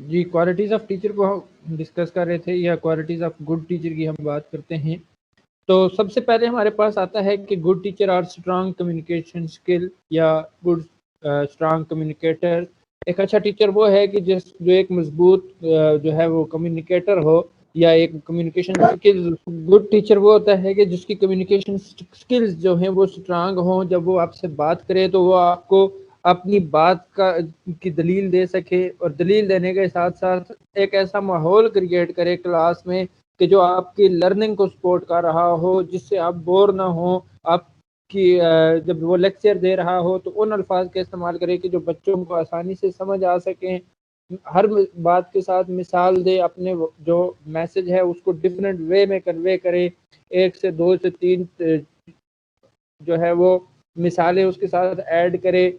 G, qualities of teacher کو ہم discuss کر رہے تھے، یا کوالٹیز آف گڈ ٹیچر کی ہم بات کرتے ہیں. تو سب سے پہلے ہمارے پاس آتا ہے کہ good teacher are strong communication skill, یا گڈ اسٹرانگ کمیونیکیٹر. ایک اچھا ٹیچر وہ ہے کہ جو ایک مضبوط جو ہے وہ کمیونیکیٹر ہو، یا ایک کمیونیکیشن اسکلز. گڈ ٹیچر وہ ہوتا ہے کہ جس کی کمیونیکیشن اسکلز جو ہیں وہ اسٹرانگ ہوں. جب وہ آپ سے بات کرے تو وہ آپ کو اپنی بات کی دلیل دے سکے، اور دلیل دینے کے ساتھ ساتھ ایک ایسا ماحول کریٹ کرے کلاس میں کہ جو آپ کی لرننگ کو سپورٹ کر رہا ہو، جس سے آپ بور نہ ہوں. آپ کی جب وہ لیکچر دے رہا ہو تو ان الفاظ کا استعمال کرے کہ جو بچوں کو آسانی سے سمجھ آ سکیں. ہر بات کے ساتھ مثال دے، اپنے جو میسج ہے اس کو ڈفرینٹ وے میں کنوے کرے. 1 سے 2 سے 3 جو ہے وہ مثالیں اس کے ساتھ ایڈ کرے.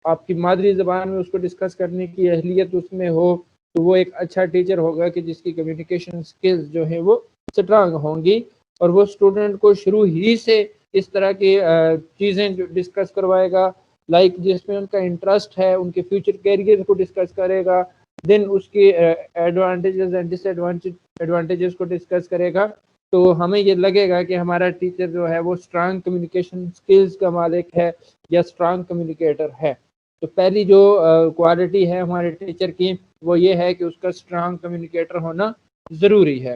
آپ کی مادری زبان میں اس کو ڈسکس کرنے کی اہلیت اس میں ہو، تو وہ ایک اچھا ٹیچر ہوگا کہ جس کی کمیونیکیشن سکلز جو ہیں وہ اسٹرانگ ہوں گی. اور وہ اسٹوڈنٹ کو شروع ہی سے اس طرح کی چیزیں جو ڈسکس کروائے گا، لائک جس میں ان کا انٹرسٹ ہے، ان کے فیوچر کیریئر کو ڈسکس کرے گا. دین اس کی ایڈوانٹیجز اینڈ ڈس ایڈوانٹیجز کو ڈسکس کرے گا. تو ہمیں یہ لگے گا کہ ہمارا ٹیچر جو ہے وہ اسٹرانگ کمیونیکیشن سکلز کا مالک ہے، یا اسٹرانگ کمیونیکیٹر ہے. تو پہلی جو کوالٹی ہے ہمارے ٹیچر کی، وہ یہ ہے کہ اس کا اسٹرانگ کمیونیکیٹر ہونا ضروری ہے.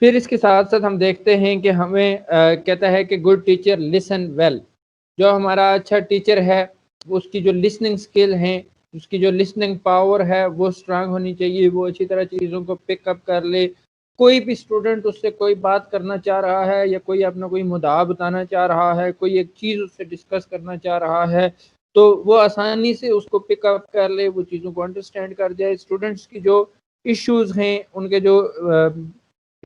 پھر اس کے ساتھ ساتھ ہم دیکھتے ہیں کہ ہمیں کہتا ہے کہ گڈ ٹیچر لسن ویل. جو ہمارا اچھا ٹیچر ہے اس کی جو لسننگ سکل ہیں، اس کی جو لسننگ پاور ہے وہ اسٹرانگ ہونی چاہیے. وہ اچھی طرح چیزوں کو پک اپ کر لے. کوئی بھی اسٹوڈنٹ اس سے کوئی بات کرنا چاہ رہا ہے، یا کوئی اپنا کوئی مدعا بتانا چاہ رہا ہے، کوئی ایک چیز اس سے ڈسکس کرنا چاہ رہا ہے، تو وہ آسانی سے اس کو پک اپ کر لے، وہ چیزوں کو انڈرسٹینڈ کر جائے. اسٹوڈنٹس کی جو ایشوز ہیں، ان کے جو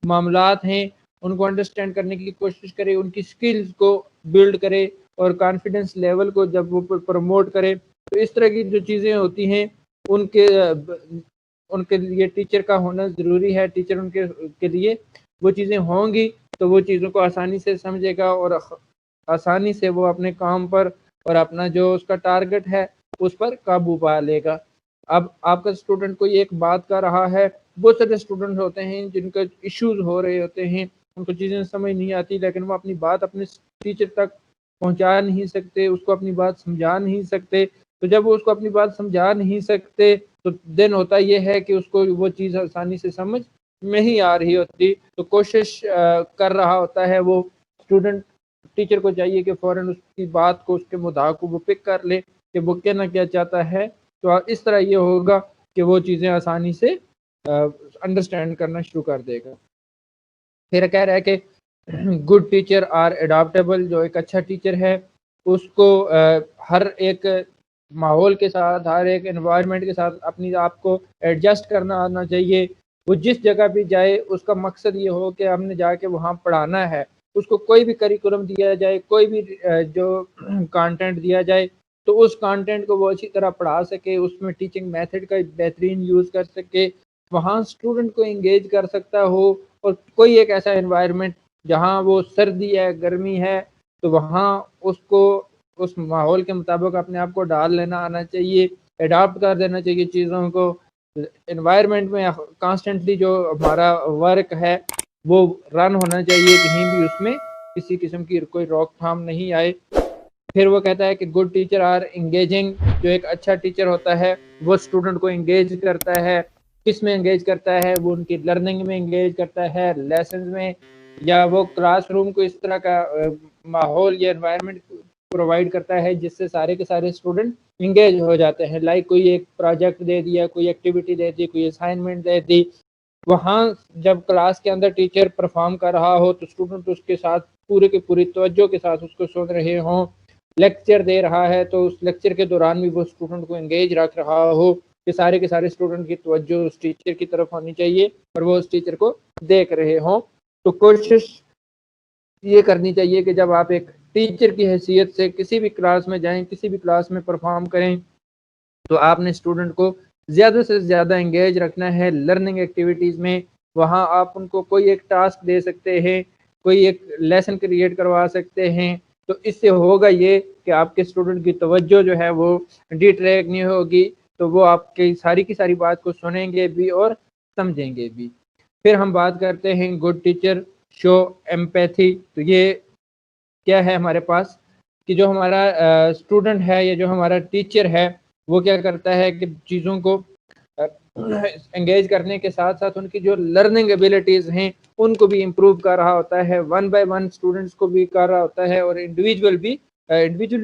معاملات ہیں، ان کو انڈرسٹینڈ کرنے کی کوشش کرے، ان کی سکلز کو بلڈ کرے، اور کانفیڈنس لیول کو جب وہ پروموٹ کرے. تو اس طرح کی جو چیزیں ہوتی ہیں ان کے لیے ٹیچر کا ہونا ضروری ہے. ٹیچر ان کے لیے وہ چیزیں ہوں گی تو وہ چیزوں کو آسانی سے سمجھے گا، اور آسانی سے وہ اپنے کام پر اور اپنا جو اس کا ٹارگٹ ہے اس پر قابو پا لے گا. اب آپ کا اسٹوڈنٹ کوئی ایک بات کر رہا ہے، بہت سارے اسٹوڈنٹ ہوتے ہیں جن کا ایشوز ہو رہے ہوتے ہیں، ان کو چیزیں سمجھ نہیں آتی، لیکن وہ اپنی بات اپنے ٹیچر تک پہنچا نہیں سکتے، اس کو اپنی بات سمجھا نہیں سکتے. تو جب وہ اس کو اپنی بات سمجھا نہیں سکتے تو دن ہوتا یہ ہے کہ اس کو وہ چیز آسانی سے سمجھ نہیں آ رہی ہوتی. تو کوشش کر رہا ہوتا ہے وہ اسٹوڈنٹ. ٹیچر کو چاہیے کہ فوراً اس کی بات کو، اس کے مدعا کو وہ پک کر لے کہ وہ کہنا کیا چاہتا ہے. تو اس طرح یہ ہوگا کہ وہ چیزیں آسانی سے انڈرسٹینڈ کرنا شروع کر دے گا. پھر کہہ رہا ہے کہ گڈ ٹیچر آر اڈاپٹیبل. جو ایک اچھا ٹیچر ہے اس کو ہر ایک ماحول کے ساتھ، ہر ایک انوائرمنٹ کے ساتھ اپنی آپ کو ایڈجسٹ کرنا آنا چاہیے. وہ جس جگہ بھی جائے اس کا مقصد یہ ہو کہ ہم نے جا کے وہاں پڑھانا ہے. اس کو کوئی بھی کریکولم دیا جائے، کوئی بھی جو کانٹینٹ دیا جائے، تو اس کانٹینٹ کو وہ اچھی طرح پڑھا سکے، اس میں ٹیچنگ میتھڈ کا بہترین یوز کر سکے، وہاں اسٹوڈنٹ کو انگیج کر سکتا ہو. اور کوئی ایک ایسا انوائرمنٹ جہاں وہ سردی ہے، گرمی ہے، تو وہاں اس کو اس ماحول کے مطابق اپنے آپ کو ڈال لینا آنا چاہیے، اڈاپٹ کر دینا چاہیے چیزوں کو. انوائرمنٹ میں کانسٹنٹلی جو ہمارا ورک ہے وہ رن ہونا چاہیے، کہیں بھی اس میں کسی قسم کی کوئی روک تھام نہیں آئے. پھر وہ کہتا ہے کہ گڈ ٹیچر آر انگیجنگ. جو ایک اچھا ٹیچر ہوتا ہے وہ اسٹوڈنٹ کو انگیج کرتا ہے. کس میں انگیج کرتا ہے؟ وہ ان کی لرننگ میں انگیج کرتا ہے، لیسنز میں، یا وہ کلاس روم کو اس طرح کا ماحول یا انوائرمنٹ پرووائڈ کرتا ہے جس سے سارے کے سارے اسٹوڈنٹ انگیج ہو جاتے ہیں. لائک کوئی ایک پروجیکٹ دے دیا، کوئی ایکٹیویٹی دے دی، کوئی اسائنمنٹ دے دی، وہاں جب کلاس کے اندر ٹیچر پرفارم کر رہا ہو تو اسٹوڈنٹ اس کے ساتھ پورے کی پوری توجہ کے ساتھ اس کو سن رہے ہوں. لیکچر دے رہا ہے تو اس لیکچر کے دوران بھی وہ اسٹوڈنٹ کو انگیج رکھ رہا ہو، کہ سارے کے سارے اسٹوڈنٹ کی توجہ اس ٹیچر کی طرف ہونی چاہیے اور وہ اس ٹیچر کو دیکھ رہے ہوں. تو کوشش یہ کرنی چاہیے کہ جب آپ ایک ٹیچر کی حیثیت سے کسی بھی کلاس میں جائیں، کسی بھی کلاس میں پرفارم کریں، تو آپ نے اسٹوڈنٹ کو زیادہ سے زیادہ انگیج رکھنا ہے لرننگ ایکٹیویٹیز میں. وہاں آپ ان کو کوئی ایک ٹاسک دے سکتے ہیں، کوئی ایک لیسن کریٹ کروا سکتے ہیں، تو اس سے ہوگا یہ کہ آپ کے اسٹوڈنٹ کی توجہ جو ہے وہ ڈی ٹریک نہیں ہوگی، تو وہ آپ کی ساری بات کو سنیں گے بھی اور سمجھیں گے بھی۔ پھر ہم بات کرتے ہیں گڈ ٹیچر شو ایمپیتھی۔ تو یہ کیا ہے ہمارے پاس کہ جو ہمارا اسٹوڈنٹ ہے یا جو ہمارا ٹیچر ہے وہ کیا کرتا ہے کہ چیزوں کو انگیج کرنے کے ساتھ ساتھ ان کی جو لرننگ ایبلٹیز ہیں ان کو بھی امپروو کر رہا ہوتا ہے، ون بائی ون اسٹوڈنٹس کو بھی کر رہا ہوتا ہے، اور انڈیویجول بھی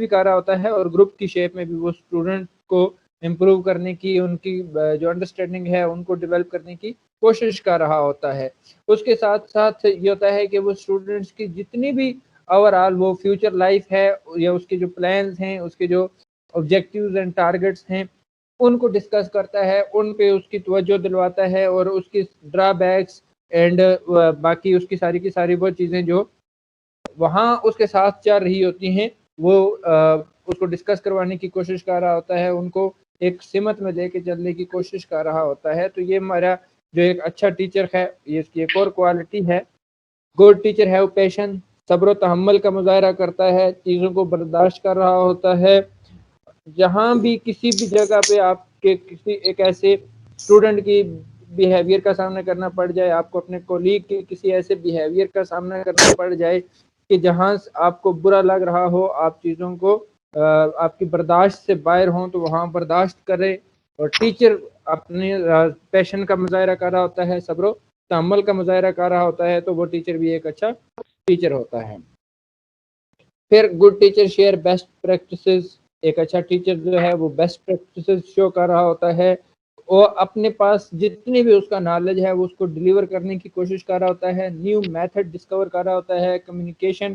کر رہا ہوتا ہے، اور گروپ کی شیپ میں بھی وہ اسٹوڈنٹ کو امپروو کرنے کی، ان کی جو انڈرسٹینڈنگ ہے ان کو ڈیولپ کرنے کی کوشش کر رہا ہوتا ہے۔ اس کے ساتھ ساتھ یہ ہوتا ہے کہ وہ اسٹوڈنٹس کی جتنی بھی اوور آل وہ فیوچر لائف ہے یا اس کے جو پلانز ہیں، اس کے جو آبجیکٹیوز اینڈ ٹارگیٹس ہیں ان کو ڈسکس کرتا ہے، ان پہ اس کی توجہ دلواتا ہے، اور اس کی ڈرا بیکس اینڈ باقی اس کی ساری وہ چیزیں جو وہاں اس کے ساتھ چل رہی ہوتی ہیں وہ اس کو ڈسکس کروانے کی کوشش کر رہا ہوتا ہے، ان کو ایک سمت میں لے کے چلنے کی کوشش کر رہا ہوتا ہے۔ تو یہ ہمارا جو ایک اچھا ٹیچر ہے، یہ اس کی ایک اور کوالٹی ہے۔ گڈ ٹیچر ہے پیشن، صبر و تحمل کا مظاہرہ کرتا ہے، چیزوں کو برداشت کر رہا ہوتا ہے۔ جہاں بھی کسی بھی جگہ پہ آپ کے کسی ایک ایسے اسٹوڈنٹ کی بیہیویئر کا سامنا کرنا پڑ جائے، آپ کو اپنے کولیگ کے کسی ایسے بیہیویئر کا سامنا کرنا پڑ جائے کہ جہاں آپ کو برا لگ رہا ہو، آپ چیزوں کو آپ کی برداشت سے باہر ہوں، تو وہاں برداشت کرے۔ اور ٹیچر اپنے پیشن کا مظاہرہ کر رہا ہوتا ہے، صبر و تحمل کا مظاہرہ کر رہا ہوتا ہے، تو وہ ٹیچر بھی ایک اچھا ٹیچر ہوتا ہے۔ پھر good teacher share best practices, ایک اچھا ٹیچر جو ہے وہ بیسٹ پریکٹسز شو کر رہا ہوتا ہے، وہ اپنے پاس جتنی بھی اس کا نالج ہے وہ اس کو ڈیلیور کرنے کی کوشش کر رہا ہوتا ہے، نیو میتھڈ ڈسکور کر رہا ہوتا ہے، کمیونیکیشن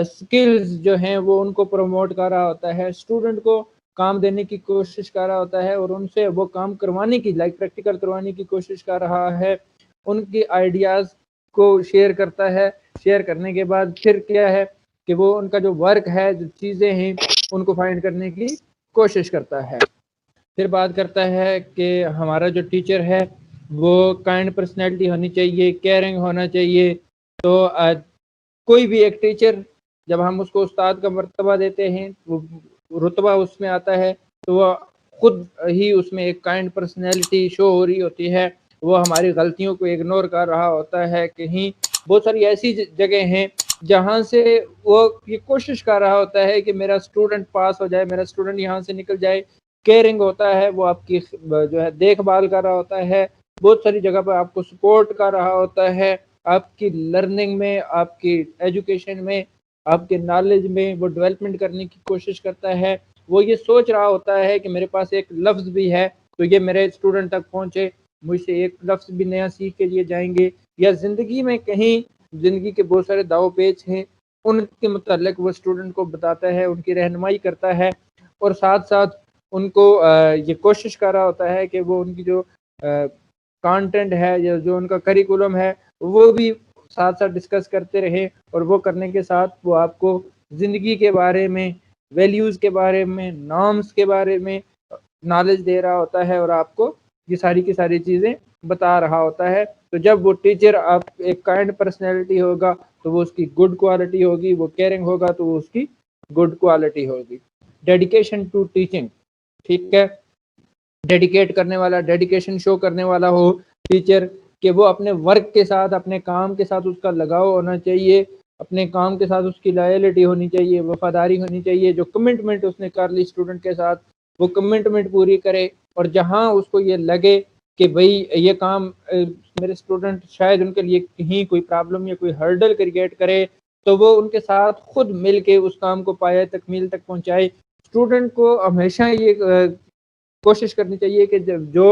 سکلز جو ہیں وہ ان کو پروموٹ کر رہا ہوتا ہے، اسٹوڈنٹ کو کام دینے کی کوشش کر رہا ہوتا ہے، اور ان سے وہ کام کروانے کی پریکٹیکل کروانے کی کوشش کر رہا ہے، ان کی آئیڈیاز کو شیئر کرتا ہے۔ شیئر کرنے کے بعد پھر کیا ہے کہ وہ ان کا جو ورک ہے، جو چیزیں ہیں ان کو فائنڈ کرنے کی کوشش کرتا ہے۔ پھر بات کرتا ہے کہ ہمارا جو ٹیچر ہے وہ کائنڈ پرسنالٹی ہونی چاہیے، کیئرنگ ہونا چاہیے۔ تو کوئی بھی ایک ٹیچر جب ہم اس کو استاد کا مرتبہ دیتے ہیں، وہ رتبہ اس میں آتا ہے، تو وہ خود ہی اس میں ایک کائنڈ پرسنالٹی شو ہو رہی ہوتی ہے، وہ ہماری غلطیوں کو اگنور کر رہا ہوتا ہے۔ کہیں بہت ساری ایسی جگہ ہیں جہاں سے وہ یہ کوشش کر رہا ہوتا ہے کہ میرا اسٹوڈنٹ پاس ہو جائے، میرا اسٹوڈنٹ یہاں سے نکل جائے، کیئرنگ ہوتا ہے، وہ آپ کی جو ہے دیکھ بھال کر رہا ہوتا ہے، بہت ساری جگہ پر آپ کو سپورٹ کر رہا ہوتا ہے، آپ کی لرننگ میں، آپ کی ایجوکیشن میں، آپ کے نالج میں وہ ڈیولپمنٹ کرنے کی کوشش کرتا ہے۔ وہ یہ سوچ رہا ہوتا ہے کہ میرے پاس ایک لفظ بھی ہے تو یہ میرے اسٹوڈنٹ تک پہنچے، مجھ سے ایک لفظ بھی نیا سیکھ کے لیے جائیں گے، یا زندگی میں کہیں زندگی کے بہت سارے داؤ پیچ ہیں ان کے متعلق وہ اسٹوڈنٹ کو بتاتا ہے، ان کی رہنمائی کرتا ہے، اور ساتھ ساتھ ان کو یہ کوشش کر رہا ہوتا ہے کہ وہ ان کی جو کانٹینٹ ہے یا جو ان کا کریکولم ہے وہ بھی ساتھ ساتھ ڈسکس کرتے رہے، اور وہ کرنے کے ساتھ وہ آپ کو زندگی کے بارے میں، ویلیوز کے بارے میں، نارمس کے بارے میں نالج دے رہا ہوتا ہے، اور آپ کو یہ ساری کی ساری چیزیں بتا رہا ہوتا ہے۔ تو جب وہ ٹیچر آپ ایک کائنڈ پرسنالٹی ہوگا تو وہ اس کی گڈ کوالٹی ہوگی، وہ کیئرنگ ہوگا تو وہ اس کی گڈ کوالٹی ہوگی۔ ڈیڈیکیشن ٹو ٹیچنگ، ٹھیک ہے، ڈیڈیکیٹ کرنے والا، ڈیڈیکیشن شو کرنے والا ہو ٹیچر، کہ وہ اپنے ورک کے ساتھ، اپنے کام کے ساتھ اس کا لگاؤ ہونا چاہیے، اپنے کام کے ساتھ اس کی لائلٹی ہونی چاہیے، وفاداری ہونی چاہیے، جو کمٹمنٹ اس نے کر لی اسٹوڈنٹ کے ساتھ وہ کمٹمنٹ پوری کرے، اور جہاں اس کو یہ لگے کہ بھئی یہ کام میرے اسٹوڈنٹ شاید ان کے لیے کہیں کوئی پرابلم یا کوئی ہرڈل کریٹ کرے تو وہ ان کے ساتھ خود مل کے اس کام کو پایہ تکمیل تک پہنچائے۔ اسٹوڈنٹ کو ہمیشہ یہ کوشش کرنی چاہیے کہ جو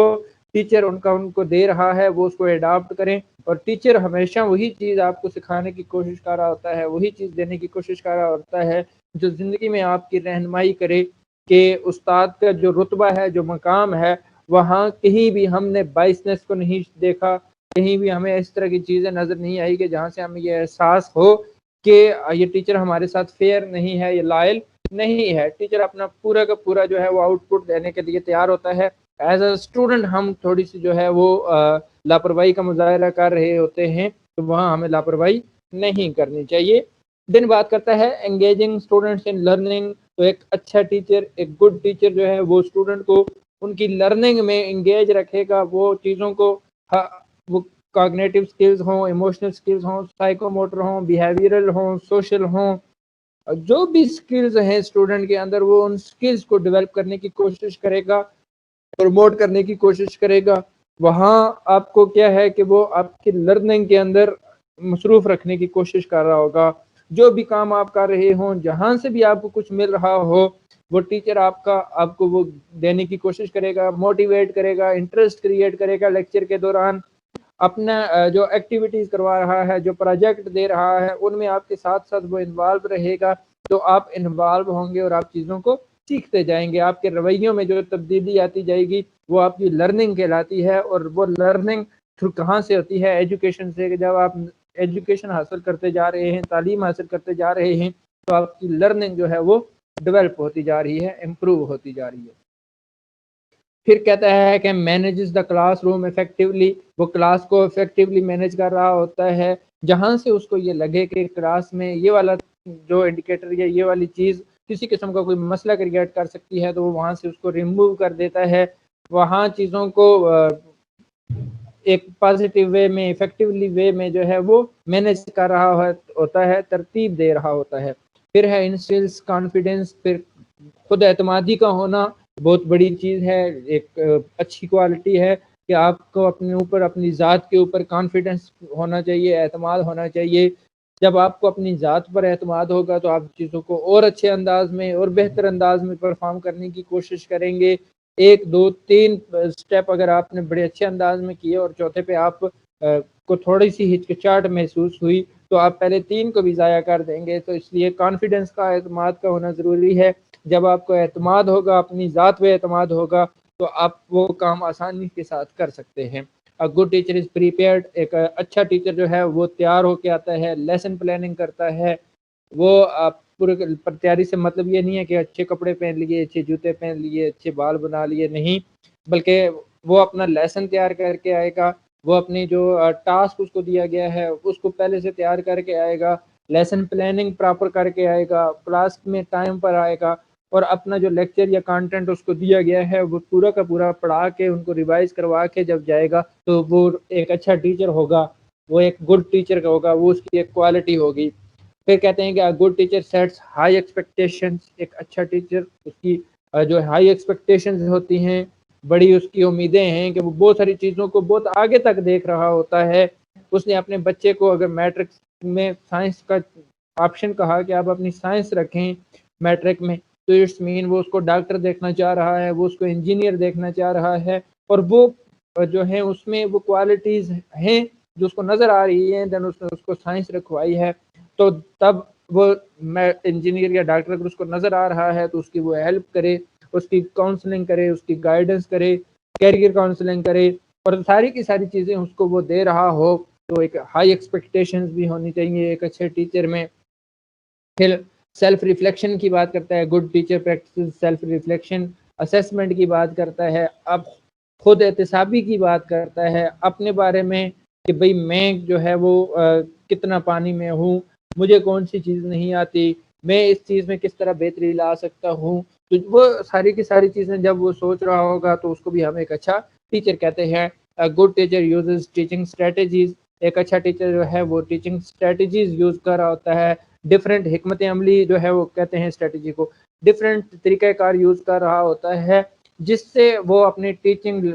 ٹیچر ان کو دے رہا ہے وہ اس کو اڈاپٹ کریں، اور ٹیچر ہمیشہ وہی چیز آپ کو سکھانے کی کوشش کر رہا ہوتا ہے، وہی چیز دینے کی کوشش کر رہا ہوتا ہے جو زندگی میں آپ کی رہنمائی کرے، کہ استاد کا جو رتبہ ہے، جو مقام ہے، وہاں کہیں بھی ہم نے بائسنس کو نہیں دیکھا، کہیں بھی ہمیں اس طرح کی چیزیں نظر نہیں آئی کہ جہاں سے ہمیں یہ احساس ہو کہ یہ ٹیچر ہمارے ساتھ فیئر نہیں ہے، یہ لائل نہیں ہے۔ ٹیچر اپنا پورا کا پورا جو ہے وہ آؤٹ پٹ دینے کے لیے تیار ہوتا ہے۔ ایز اے اسٹوڈنٹ ہم تھوڑی سی جو ہے وہ لاپرواہی کا مظاہرہ کر رہے ہوتے ہیں، تو وہاں ہمیں لاپرواہی نہیں کرنی چاہیے۔ دن بات کرتا ہے انگیجنگ اسٹوڈنٹس ان لرننگ. تو ایک اچھا ٹیچر، ایک گڈ ٹیچر جو ہے وہ اسٹوڈنٹ کو ان کی لرننگ میں انگیج رکھے گا. وہ چیزوں کو وہ کاگنیٹو اسکلز ہوں، ایموشنل اسکلز ہوں، سائیکو موٹر ہوں، بیہیویئرل ہوں، سوشل ہوں، جو بھی اسکلز ہیں اسٹوڈنٹ کے اندر وہ ان اسکلز کو ڈیولپ کرنے کی کوشش کرے گا، پروموٹ کرنے کی کوشش کرے گا. وہاں آپ کو کیا ہے کہ وہ آپ کی لرننگ کے اندر مصروف رکھنے کی کوشش کر رہا ہوگا. جو بھی کام آپ کر رہے ہوں، جہاں سے بھی آپ کو کچھ مل رہا ہو، وہ ٹیچر آپ کو وہ دینے کی کوشش کرے گا، موٹیویٹ کرے گا، انٹرسٹ کریٹ کرے گا لیکچر کے دوران. اپنا جو ایکٹیویٹیز کروا رہا ہے، جو پروجیکٹ دے رہا ہے، ان میں آپ کے ساتھ ساتھ وہ انوالو رہے گا. تو آپ انوالو ہوں گے اور آپ چیزوں کو سیکھتے جائیں گے. آپ کے رویوں میں جو تبدیلی آتی جائے گی وہ آپ کی لرننگ کہلاتی ہے. اور وہ لرننگ تھرو کہاں سے ہوتی ہے؟ ایجوکیشن سے. جب آپ ایجوکیشن حاصل کرتے جا رہے ہیں، تعلیم حاصل کرتے جا رہے ہیں، تو آپ کی لرننگ جو ہے وہ ڈیولپ ہوتی جا رہی ہے، امپروو ہوتی جا رہی ہے. پھر کہتا ہے کہ manages the class room effectively. وہ کلاس کو افیکٹولی مینیج کر رہا ہوتا ہے. جہاں سے اس کو یہ لگے کہ کلاس میں یہ والا جو انڈیکیٹر یا یہ والی چیز کسی قسم کا کوئی مسئلہ کریٹ کر سکتی ہے تو وہ وہاں سے اس کو ریموو کر دیتا ہے. وہاں چیزوں کو ایک پازیٹیو وے میں، افیکٹولی وے میں جو ہے وہ مینیج کر رہا ہوتا ہے، ترتیب دے رہا ہوتا ہے. پھر ہے انسٹلز کانفیڈینس. پھر خود اعتمادی کا ہونا بہت بڑی چیز ہے، ایک اچھی کوالٹی ہے کہ آپ کو اپنے اوپر، اپنی ذات کے اوپر کانفیڈینس ہونا چاہیے، اعتماد ہونا چاہیے. جب آپ کو اپنی ذات پر اعتماد ہوگا تو آپ چیزوں کو اور اچھے انداز میں اور بہتر انداز میں پرفارم کرنے کی کوشش کریں گے. 1 2 3 اسٹیپ اگر آپ نے بڑے اچھے انداز میں کیے اور چوتھے پہ آپ کو تھوڑی سی ہچکچاہٹ محسوس ہوئی تو آپ پہلے 3 کو بھی ضائع کر دیں گے. تو اس لیے کانفیڈنس کا، اعتماد کا ہونا ضروری ہے. جب آپ کو اعتماد ہوگا، اپنی ذات پہ اعتماد ہوگا تو آپ وہ کام آسانی کے ساتھ کر سکتے ہیں. Good teacher is prepared. ایک اچھا ٹیچر جو ہے وہ تیار ہو کے آتا ہے، لیسن پلاننگ کرتا ہے. وہ پورے تیاری سے مطلب یہ نہیں ہے کہ اچھے کپڑے پہن لیے، اچھے جوتے پہن لیے، اچھے بال بنا لیے، نہیں، بلکہ وہ اپنا لیسن تیار کر کے آئے گا. وہ اپنی جو ٹاسک اس کو دیا گیا ہے اس کو پہلے سے تیار کر کے آئے گا، لیسن پلاننگ پراپر کر کے آئے گا، کلاس میں ٹائم پر آئے گا، اور اپنا جو لیکچر یا کانٹینٹ اس کو دیا گیا ہے وہ پورا کا پورا پڑھا کے ان کو ریوائز کروا کے جب جائے گا تو وہ ایک اچھا ٹیچر ہوگا. وہ ایک گڈ ٹیچر کا ہوگا، وہ اس کی ایک کوالٹی ہوگی. پھر کہتے ہیں کہ good teacher sets high expectations. ایک اچھا ٹیچر اس کی جو ہائی ایکسپیکٹیشنز ہوتی ہیں، بڑی اس کی امیدیں ہیں کہ وہ بہت ساری چیزوں کو بہت آگے تک دیکھ رہا ہوتا ہے. اس نے اپنے بچے کو اگر میٹرک میں سائنس کا آپشن کہا کہ آپ اپنی سائنس رکھیں میٹرک میں، تو اٹس مین وہ اس کو ڈاکٹر دیکھنا چاہ رہا ہے، وہ اس کو انجینئر دیکھنا چاہ رہا ہے. اور وہ جو ہے اس میں وہ کوالٹیز ہیں جو اس کو نظر آ رہی ہیں. دین اس نے اس کو سائنس رکھوائی ہے. تو تب وہ انجینئر یا ڈاکٹر اگر اس کو نظر آ رہا ہے تو اس کی وہ ہیلپ کرے، اس کی کاؤنسلنگ کرے، اس کی گائیڈنس کرے، کیریئر کاؤنسلنگ کرے، اور ساری کی ساری چیزیں اس کو وہ دے رہا ہو. تو ایک ہائی ایکسپیکٹیشنز بھی ہونی چاہیے ایک اچھے ٹیچر میں. پھر سیلف ریفلیکشن کی بات کرتا ہے. Good teacher practice self reflection. Assessment کی بات کرتا ہے. اب خود احتسابی کی بات کرتا ہے اپنے بارے میں کہ بھئی میں جو ہے وہ کتنا پانی میں ہوں، مجھے کون سی چیز نہیں آتی، میں اس چیز میں کس طرح بہتری لا سکتا ہوں. تو وہ ساری کی ساری چیزیں جب وہ سوچ رہا ہوگا تو اس کو بھی ہم ایک اچھا ٹیچر کہتے ہیں. Good teacher uses teaching strategies. ایک اچھا ٹیچر جو ہے وہ ٹیچنگ اسٹریٹجیز یوز کر رہا ہوتا ہے. ڈفرینٹ حکمت عملی جو ہے وہ کہتے ہیں اسٹریٹجی کو، ڈفرینٹ طریقہ کار یوز کر رہا ہوتا ہے جس سے وہ اپنی ٹیچنگ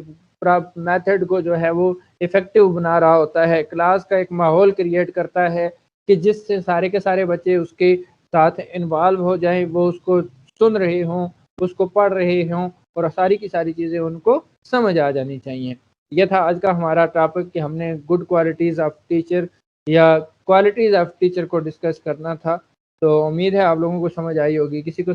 میتھڈ کو جو ہے وہ افیکٹو بنا رہا ہوتا ہے. کلاس کا ایک ماحول کریٹ کرتا ہے کہ جس سے سارے کے سارے بچے اس کے ساتھ انوالو ہو جائیں، وہ اس کو سن رہے ہوں، اس کو پڑھ رہے ہوں، اور ساری کی ساری چیزیں ان کو سمجھ آ جانی چاہیے. یہ تھا آج کا ہمارا ٹاپک کہ ہم نے گڈ کوالٹیز آف ٹیچر یا کوالٹیز آف ٹیچر کو ڈسکس کرنا تھا. تو امید ہے آپ لوگوں کو سمجھ آئی ہوگی. کسی کو